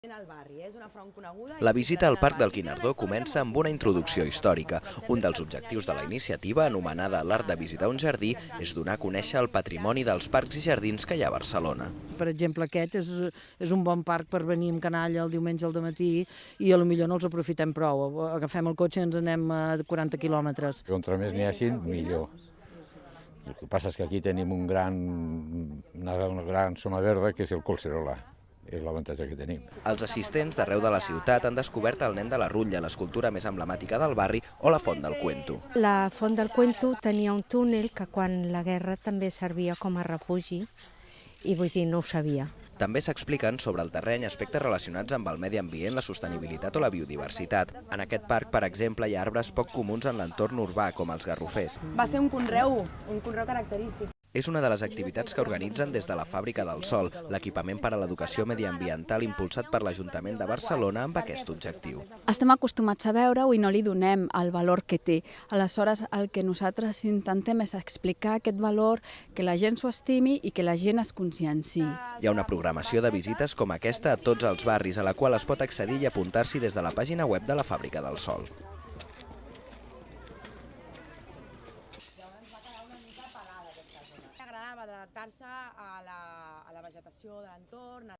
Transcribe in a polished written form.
Al barri, és una font coneguda. La visita al Parc del Guinardó comença amb una introducció històrica. Un dels objectius de la iniciativa, anomenada l'Art de visitar un jardí, és donar a conèixer el patrimoni dels parcs i jardins que hi ha a Barcelona. Per exemple, aquest és un bon parc per venir amb canalla el diumenge al matí i potser no els aprofitem prou. Agafem el cotxe i ens anem a 40 quilòmetres. Contra més n'hi hagi, millor. El que passa és que aquí tenim una gran zona verda que és el Collserola. És l'avantatge que tenim. Els assistents d'arreu de la ciutat han descobert el Nen de la Rutlla, l'escultura més emblemàtica del barri, o la Font del Cuento. La Font del Cuento tenia un túnel que quan la guerra també servia com a refugi i vull dir, no ho sabia. També s'expliquen sobre el terreny aspectes relacionats amb el medi ambient, la sostenibilitat o la biodiversitat. En aquest parc, per exemple, hi ha arbres poc comuns en l'entorn urbà, com els garrofers. Va ser un conreu característic. És una de les activitats que organitzen des de la Fàbrica del Sol, l'equipament per a l'educació mediambiental impulsat per l'Ajuntament de Barcelona amb aquest objectiu. Estem acostumats a veure-ho i no li donem el valor que té. Aleshores, el que nosaltres intentem és explicar aquest valor, que la gent s'ho estimi i que la gent es conscienciï. Hi ha una programació de visites com aquesta a tots els barris, a la qual es pot accedir i apuntar-s'hi des de la pàgina web de la Fàbrica del Sol. M'agradava adaptar-se a la vegetació de l'entorn.